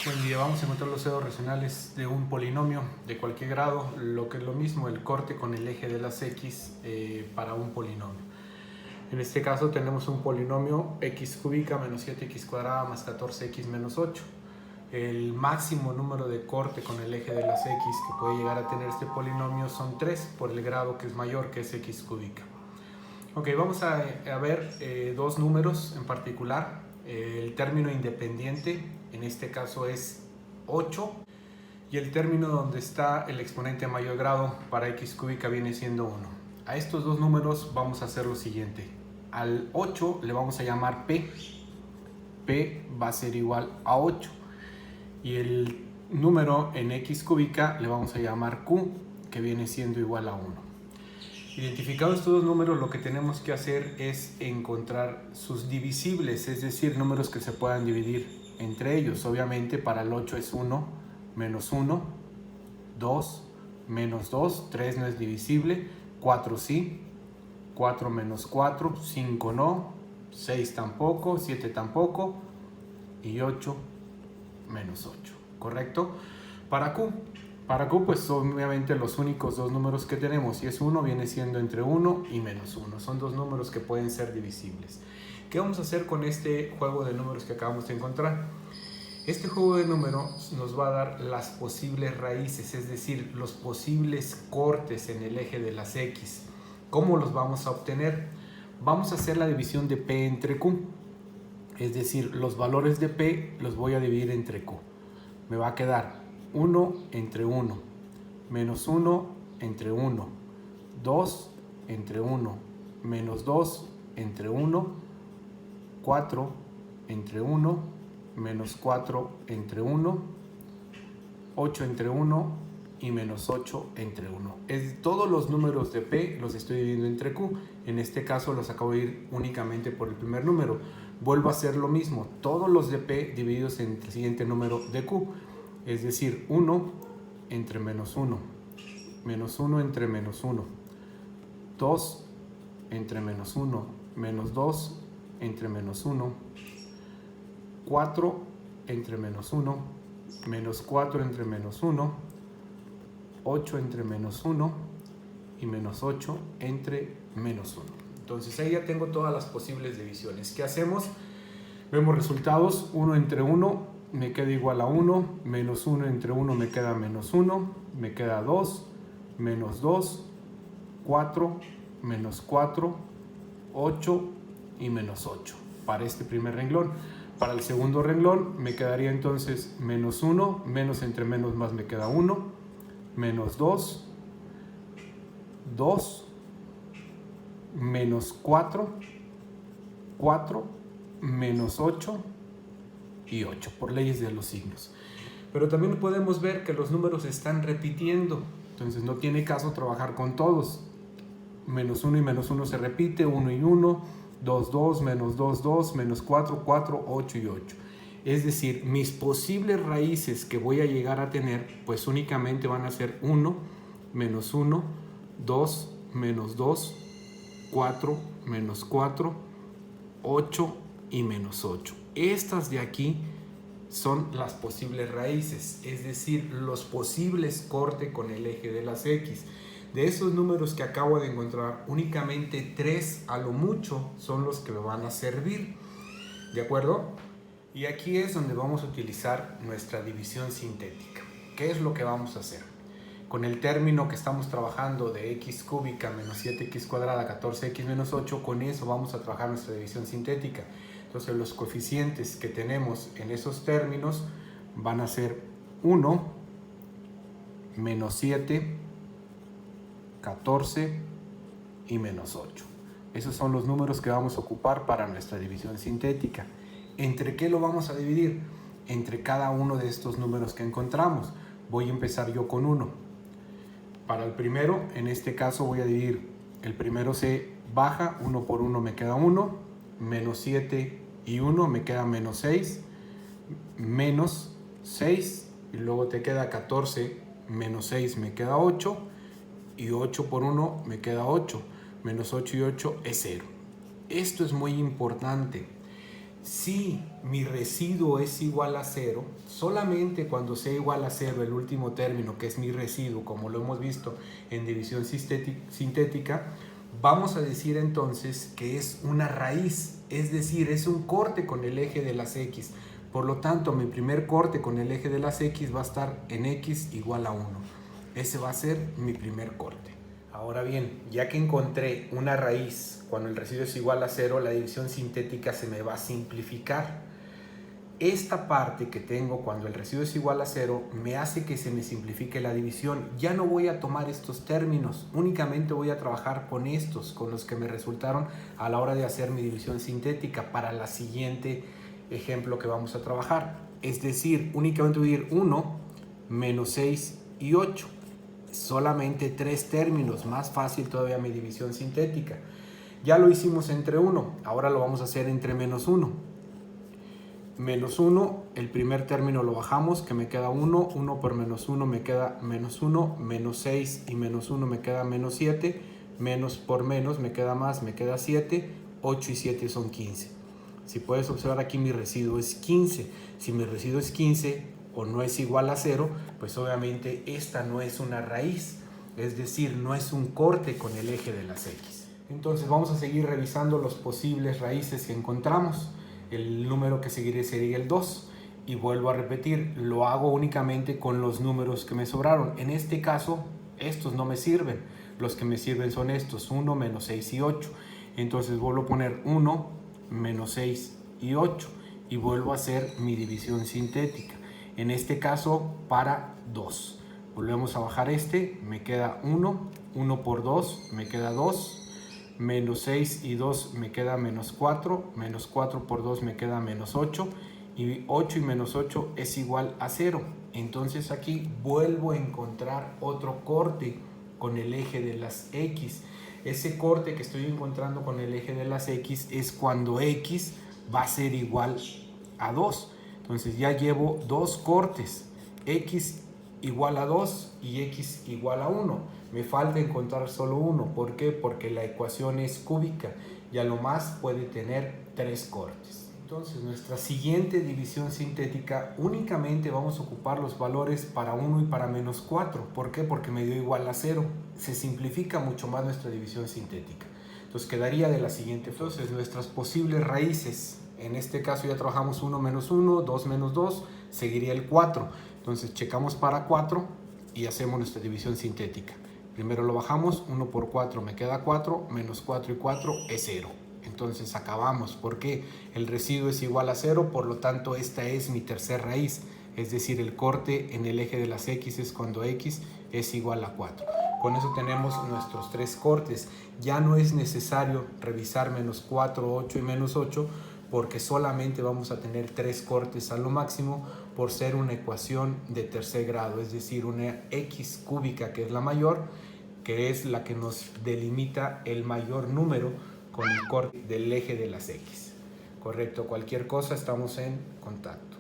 Buen día, vamos a encontrar los ceros racionales de un polinomio de cualquier grado, lo que es lo mismo, el corte con el eje de las x para un polinomio. En este caso tenemos un polinomio x cúbica menos 7x cuadrada más 14x menos 8. El máximo número de corte con el eje de las x que puede llegar a tener este polinomio son 3 por el grado que es mayor, que es x cúbica. Ok, vamos a ver dos números en particular. El término independiente, en este caso es 8, y el término donde está el exponente a mayor grado para x cúbica viene siendo 1. A estos dos números vamos a hacer lo siguiente. Al 8 le vamos a llamar p. P va a ser igual a 8. Y el número en x cúbica le vamos a llamar q, que viene siendo igual a 1. Identificados estos dos números, lo que tenemos que hacer es encontrar sus divisibles, es decir, números que se puedan dividir entre ellos. Obviamente para el 8 es 1, menos 1, 2, menos 2, 3 no es divisible, 4 sí, 4 menos 4, 5 no, 6 tampoco, 7 tampoco y 8 menos 8, ¿correcto? Para Q, pues obviamente los únicos dos números que tenemos, si es 1, viene siendo entre 1 y menos 1. Son dos números que pueden ser divisibles. ¿Qué vamos a hacer con este juego de números que acabamos de encontrar? Este juego de números nos va a dar las posibles raíces, es decir, los posibles cortes en el eje de las X. ¿Cómo los vamos a obtener? Vamos a hacer la división de P entre Q. Es decir, los valores de P los voy a dividir entre Q. Me va a quedar 1 entre 1, menos 1 entre 1, 2 entre 1, menos 2 entre 1, 4 entre 1, menos 4 entre 1, 8 entre 1 y menos 8 entre 1. Todos los números de P los estoy dividiendo entre Q. En este caso los acabo de ir únicamente por el primer número. Vuelvo a hacer lo mismo. Todos los de P divididos en el siguiente número de Q. Es decir, 1 entre menos 1, menos 1 entre menos 1, 2 entre menos 1, menos 2 entre menos 1, 4 entre menos 1, menos 4 entre menos 1, 8 entre menos 1 y menos 8 entre menos 1. Entonces ahí ya tengo todas las posibles divisiones. ¿Qué hacemos? Vemos resultados. 1 entre 1 me queda igual a 1, menos 1 entre 1 me queda menos 1, me queda 2, menos 2, 4, menos 4, 8 y menos 8 para este primer renglón. Para el segundo renglón me quedaría entonces menos 1, menos entre menos más me queda 1, menos 2, 2, menos 4, 4, menos 8 y 8, por leyes de los signos. Pero también podemos ver que los números se están repitiendo, entonces no tiene caso trabajar con todos. Menos 1 y menos 1 se repite, 1 y 1, 2, 2, menos 2, 2, menos 4, 4, 8 y 8. Es decir, mis posibles raíces que voy a llegar a tener, pues únicamente van a ser 1, menos 1, 2, menos 2, 4, menos 4, 8 y menos 8. Estas de aquí son las posibles raíces, es decir, los posibles cortes con el eje de las X. De esos números que acabo de encontrar, únicamente 3 a lo mucho son los que me van a servir. ¿De acuerdo? Y aquí es donde vamos a utilizar nuestra división sintética. ¿Qué es lo que vamos a hacer? Con el término que estamos trabajando de x cúbica menos 7x cuadrada, 14x menos 8, con eso vamos a trabajar nuestra división sintética. Entonces los coeficientes que tenemos en esos términos van a ser 1, menos 7, 14 y menos 8. Esos son los números que vamos a ocupar para nuestra división sintética. ¿Entre qué lo vamos a dividir? Entre cada uno de estos números que encontramos. Voy a empezar yo con 1. Para el primero, en este caso voy a dividir. El primero se baja, 1 por 1 me queda 1, menos 7 y 1 me queda menos 6, menos 6, y luego te queda 14, menos 6 me queda 8, y 8 por 1 me queda 8, menos 8 y 8 es 0. Esto es muy importante. Si mi residuo es igual a 0, solamente cuando sea igual a 0 el último término, que es mi residuo, como lo hemos visto en división sintética, vamos a decir entonces que es una raíz, es decir, es un corte con el eje de las X. Por lo tanto, mi primer corte con el eje de las X va a estar en X igual a 1. Ese va a ser mi primer corte. Ahora bien, ya que encontré una raíz cuando el residuo es igual a 0, la división sintética se me va a simplificar. Esta parte que tengo cuando el residuo es igual a 0 me hace que se me simplifique la división. Ya no voy a tomar estos términos, únicamente voy a trabajar con estos, con los que me resultaron a la hora de hacer mi división sintética para la siguiente ejemplo que vamos a trabajar. Es decir, únicamente voy a ir 1, menos 6 y 8. Solamente 3 términos, más fácil todavía mi división sintética. Ya lo hicimos entre 1, ahora lo vamos a hacer entre menos 1. Menos 1, el primer término lo bajamos, que me queda 1, 1 por menos 1 me queda menos 1, menos 6 y menos 1 me queda menos 7, menos por menos me queda más, me queda 7, 8 y 7 son 15. Si puedes observar aquí mi residuo es 15, si mi residuo es 15, o no es igual a 0, pues obviamente esta no es una raíz, es decir, no es un corte con el eje de las X. Entonces vamos a seguir revisando los posibles raíces que encontramos. El número que seguiré sería el 2. Y vuelvo a repetir, lo hago únicamente con los números que me sobraron. En este caso, estos no me sirven. Los que me sirven son estos, 1, menos 6 y 8. Entonces vuelvo a poner 1, menos 6 y 8. Y vuelvo a hacer mi división sintética. En este caso para 2. Volvemos a bajar este, me queda 1, 1 por 2 me queda 2, menos 6 y 2 me queda menos 4, menos 4 por 2 me queda menos 8, y 8 y menos 8 es igual a 0. Entonces aquí vuelvo a encontrar otro corte con el eje de las X. Ese corte que estoy encontrando con el eje de las X es cuando X va a ser igual a 2. Entonces ya llevo 2 cortes, X igual a 2 y X igual a 1. Me falta encontrar solo uno. ¿Por qué? Porque la ecuación es cúbica y a lo más puede tener 3 cortes. Entonces nuestra siguiente división sintética únicamente vamos a ocupar los valores para 1 y para menos 4. ¿Por qué? Porque me dio igual a 0. Se simplifica mucho más nuestra división sintética. Entonces quedaría de la siguiente forma. Entonces nuestras posibles raíces. En este caso ya trabajamos 1 menos 1, 2 menos 2, seguiría el 4. Entonces checamos para 4 y hacemos nuestra división sintética. Primero lo bajamos, 1 por 4 me queda 4, menos 4 y 4 es 0. Entonces acabamos, porque el residuo es igual a 0, por lo tanto esta es mi tercera raíz. Es decir, el corte en el eje de las X es cuando X es igual a 4. Con eso tenemos nuestros 3 cortes. Ya no es necesario revisar menos 4, 8 y menos 8, porque solamente vamos a tener 3 cortes a lo máximo por ser una ecuación de tercer grado, es decir, una X cúbica que es la mayor, que es la que nos delimita el mayor número con el corte del eje de las X. Correcto, cualquier cosa estamos en contacto.